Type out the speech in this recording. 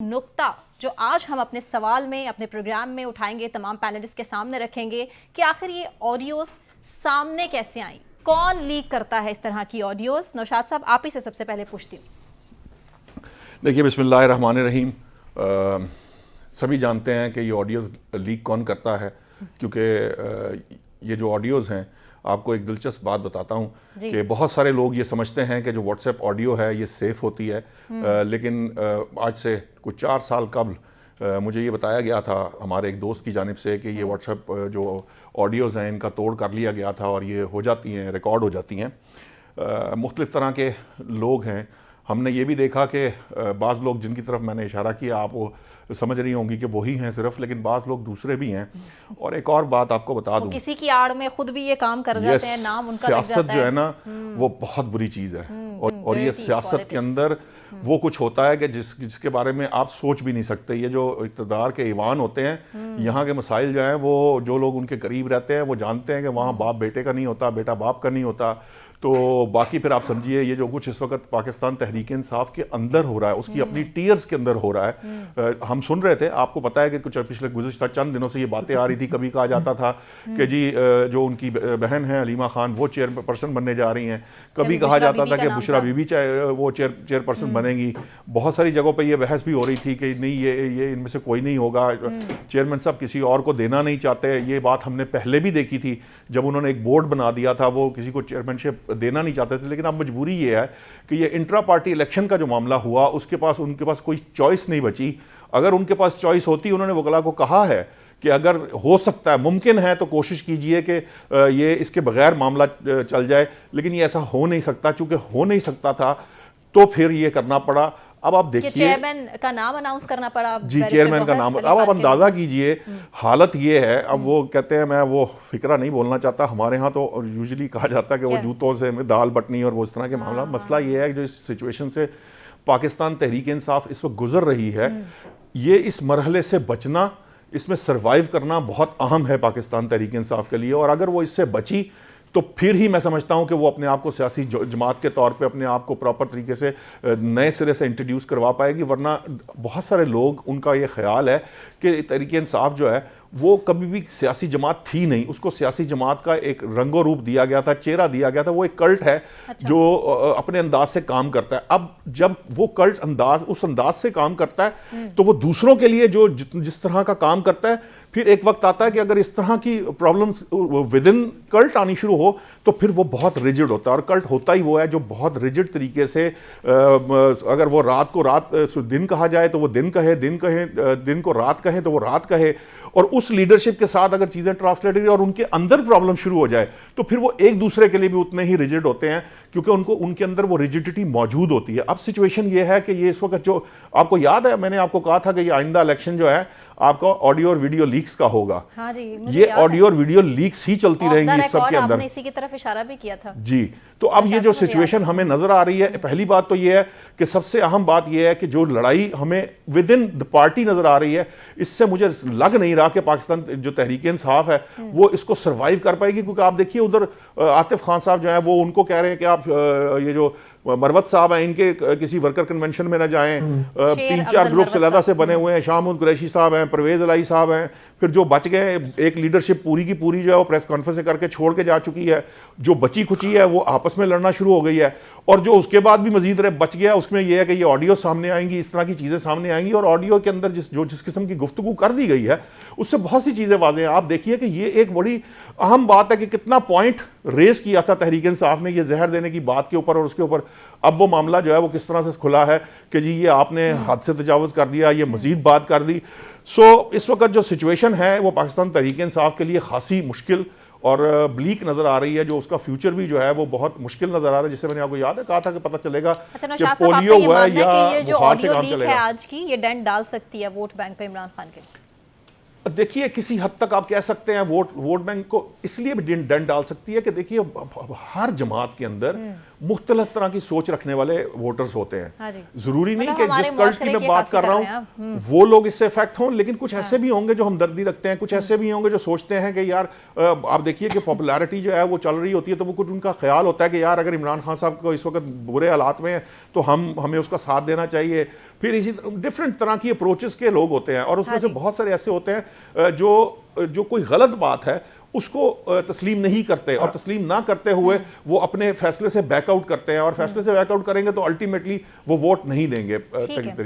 نقطہ جو آج ہم اپنے سوال میں اپنے پروگرام میں اٹھائیں گے، تمام پینلسٹ کے سامنے رکھیں گے کہ آخر یہ آڈیوز سامنے کیسے آئیں، کون لیک کرتا ہے اس طرح کی آڈیوز؟ نوشاد صاحب آپ ہی سے سب سے پہلے پوچھتی ہوں۔ دیکھیے، بسم اللہ الرحمن الرحیم۔ سبھی جانتے ہیں کہ یہ آڈیوز لیک کون کرتا ہے، کیونکہ یہ جو آڈیوز ہیں، آپ کو ایک دلچسپ بات بتاتا ہوں کہ بہت سارے لوگ یہ سمجھتے ہیں کہ جو واٹس ایپ آڈیو ہے یہ سیف ہوتی ہے، لیکن آج سے کچھ 4 سال قبل مجھے یہ بتایا گیا تھا ہمارے ایک دوست کی جانب سے کہ یہ واٹس ایپ جو آڈیوز ہیں ان کا توڑ کر لیا گیا تھا اور یہ ہو جاتی ہیں، ریکارڈ ہو جاتی ہیں۔ مختلف طرح کے لوگ ہیں۔ ہم نے یہ بھی دیکھا کہ بعض لوگ جن کی طرف میں نے اشارہ کیا آپ وہ سمجھ رہی ہوں گی کہ وہی ہیں صرف، لیکن بعض لوگ دوسرے بھی ہیں۔ اور ایک اور بات آپ کو بتا دوں، کسی کی آڑ میں خود بھی یہ کام کر جاتے ہیں، نام ان کا لگ جاتا ہے۔ سیاست جو ہے نا وہ بہت بری چیز ہے، اور یہ سیاست کے اندر وہ کچھ ہوتا ہے کہ جس کے بارے میں آپ سوچ بھی نہیں سکتے۔ یہ جو اقتدار کے ایوان ہوتے ہیں، یہاں کے مسائل جو ہیں وہ جو لوگ ان کے قریب رہتے ہیں وہ جانتے ہیں کہ وہاں باپ بیٹے کا نہیں ہوتا، بیٹا باپ کا نہیں ہوتا۔ تو باقی پھر آپ سمجھیے یہ جو کچھ اس وقت پاکستان تحریک انصاف کے اندر ہو رہا ہے، اس کی اپنی ٹیئرز کے اندر ہو رہا ہے۔ ہم سن رہے تھے، آپ کو پتا ہے کہ کچھ پچھلے گزشتہ چند دنوں سے یہ باتیں آ رہی تھی، کبھی کہا جاتا تھا کہ جی جو ان کی بہن ہیں علیمہ خان وہ چیئر پرسن بننے جا رہی ہیں، کبھی کہا جاتا تھا کہ بشرا بی بی وہ چیئر پرسن بنیں گی۔ بہت ساری جگہوں پہ یہ بحث بھی ہو رہی تھی کہ نہیں یہ ان میں سے کوئی نہیں ہوگا، چیئرمین صاحب کسی اور کو دینا نہیں چاہتے۔ یہ بات ہم نے پہلے بھی دیکھی تھی جب انہوں نے ایک بورڈ بنا دیا تھا، وہ کسی کو چیئرمین شپ دینا نہیں چاہتے تھے۔ لیکن اب مجبوری یہ ہے کہ یہ انٹرا پارٹی الیکشن کا جو معاملہ ہوا ان کے پاس کوئی چوائس نہیں بچی۔ اگر ان کے پاس چوائس ہوتی، انہوں نے وکلاء کو کہا ہے کہ اگر ہو سکتا ہے، ممکن ہے تو کوشش کیجئے کہ یہ اس کے بغیر معاملہ چل جائے، لیکن یہ ایسا ہو نہیں سکتا۔ چونکہ ہو نہیں سکتا تھا تو پھر یہ کرنا پڑا۔ اب آپ دیکھیے چیئرمین کا نام اناؤنس کرنا پڑا، جی چیئرمین کا نام۔ اب آپ اندازہ کیجئے حالت یہ ہے۔ اب وہ کہتے ہیں، میں وہ فکرہ نہیں بولنا چاہتا، ہمارے ہاں تو یوزلی کہا جاتا ہے کہ وہ جوتوں سے دال بٹنی اور وہ اس طرح کے معاملہ۔ مسئلہ یہ ہے کہ جو اس سچویشن سے پاکستان تحریک انصاف اس وقت گزر رہی ہے، یہ اس مرحلے سے بچنا، اس میں سروائیو کرنا بہت اہم ہے پاکستان تحریک انصاف کے لیے۔ اور اگر وہ اس سے بچی تو پھر ہی میں سمجھتا ہوں کہ وہ اپنے آپ کو سیاسی جماعت کے طور پہ اپنے آپ کو پراپر طریقے سے نئے سرے سے انٹروڈیوس کروا پائے گی۔ ورنہ بہت سارے لوگ، ان کا یہ خیال ہے کہ تحریک انصاف جو ہے وہ کبھی بھی سیاسی جماعت تھی نہیں، اس کو سیاسی جماعت کا ایک رنگ و روپ دیا گیا تھا، چہرہ دیا گیا تھا۔ وہ ایک کلٹ ہے جو اپنے انداز سے کام کرتا ہے۔ اب جب وہ کلٹ اس انداز سے کام کرتا ہے تو وہ دوسروں کے لیے جو جس طرح کا کام کرتا ہے، پھر ایک وقت آتا ہے کہ اگر اس طرح کی پرابلمز ودن کلٹ آنی شروع ہو تو پھر وہ بہت ریجڈ ہوتا ہے۔ اور کلٹ ہوتا ہی وہ ہے جو بہت ریجڈ طریقے سے، اگر وہ رات کو دن کہا جائے تو وہ دن کہے، دن کو رات کہیں تو وہ رات کہے۔ اور اس لیڈرشپ کے ساتھ اگر چیزیں ٹرانسلیٹری اور ان کے اندر پرابلم شروع ہو جائے تو پھر وہ ایک دوسرے کے لیے بھی اتنے ہی ریجڈ ہوتے ہیں، کیونکہ ان کے اندر وہ ریجڈٹی موجود ہوتی ہے۔ اب سچویشن یہ ہے کہ یہ اس وقت جو آپ کو یاد ہے، میں نے آپ کو کہا تھا کہ یہ آئندہ الیکشن جو ہے آپ کا آڈیو اور ویڈیو لیکس کا ہوگا۔ یہ آڈیو اور ویڈیو لیکس ہی چلتی رہیں گی اس سب کے اندر۔ اسی کی طرف اشارہ بھی کیا تھا جی۔ تو اب یہ جو سچویشن ہمیں نظر آ رہی ہے، پہلی بات تو یہ ہے کہ سب سے اہم بات یہ ہے کہ جو لڑائی ہمیں ود ان دی پارٹی نظر آ رہی ہے، اس سے مجھے لگ نہیں رہا کہ پاکستان جو تحریک انصاف ہے وہ اس کو سروائیو کر پائے گی۔ کیونکہ آپ دیکھیے ادھر عاطف خان صاحب جو ہیں وہ ان کو کہہ رہے ہیں کہ آپ یہ جو مروت صاحب ہیں ان کے کسی ورکر کنونشن میں نہ جائیں۔ 3-4 گروپس علیحدہ سے بنے ہوئے ہیں، شاہ محمود قریشی صاحب ہیں، پرویز الہی صاحب ہیں۔ پھر جو بچ گئے، ایک لیڈرشپ پوری کی پوری جو ہے وہ پریس کانفرنس کر کے چھوڑ کے جا چکی ہے۔ جو بچی کھچی ہے وہ آپس میں لڑنا شروع ہو گئی ہے۔ اور جو اس کے بعد بھی مزید بچ گیا، اس میں یہ ہے کہ یہ آڈیو سامنے آئیں گی، اس طرح کی چیزیں سامنے آئیں گی۔ اور آڈیو کے اندر جس قسم کی گفتگو کر دی گئی ہے اس سے بہت سی چیزیں واضح ہیں۔ آپ دیکھیے کہ یہ ایک بڑی اہم بات ہے کہ کتنا پوائنٹ ریز کیا تھا تحریک انصاف نے یہ زہر دینے کی بات کے اوپر، اور اس کے اوپر اب وہ معاملہ جو ہے وہ کس طرح سے کھلا ہے کہ جی یہ آپ نے حد سے تجاوز کر دیا، یہ مزید بات کر دی۔ اس وقت جو سچویشن ہے وہ پاکستان تحریک انصاف کے لیے خاصی مشکل اور بلیک نظر آ رہی ہے، جو اس کا فیوچر بھی جو ہے وہ بہت مشکل نظر آ رہا ہے۔ جس سے میں نے آپ کو یاد ہے کہا تھا کہ پتہ چلے گا کہ پولیو ہوا ہے یا بخار سے کام چلے گا۔ آج کی یہ ڈنٹ ڈال سکتی ہے ووٹ بینک پہ عمران خان کے؟ دیکھیے کسی حد تک آپ کہہ سکتے ہیں ووٹ بینک کو اس لیے بھی ڈنٹ ڈال سکتی ہے کہ دیکھیے ہر جماعت کے اندر مختلف طرح کی سوچ رکھنے والے ووٹرز ہوتے ہیں. ہاں جی. ضروری نہیں مطلب کہ ہمارے جس کلٹ کی میں بات کر رہا ہوں وہ لوگ اس سے افیکٹ ہوں, لیکن کچھ ایسے بھی ہوں گے جو ہمدردی رکھتے ہیں, کچھ ایسے بھی ہوں گے جو سوچتے ہیں کہ یار آپ دیکھیے کہ پاپولیرٹی جو ہے وہ چل رہی ہوتی ہے, تو وہ کچھ ان کا خیال ہوتا ہے کہ یار اگر عمران خان صاحب کو اس وقت برے حالات میں ہیں تو ہمیں اس کا ساتھ دینا چاہیے. پھر اسی ڈفرینٹ طرح کی اپروچز کے لوگ ہوتے ہیں, اور اس میں سے بہت سارے ایسے ہوتے ہیں جو کوئی غلط بات ہے اس کو تسلیم نہیں کرتے, اور تسلیم نہ کرتے ہوئے وہ اپنے فیصلے سے بیک آؤٹ کرتے ہیں, اور فیصلے سے بیک آؤٹ کریں گے تو الٹیمیٹلی وہ ووٹ نہیں دیں گے طریقے.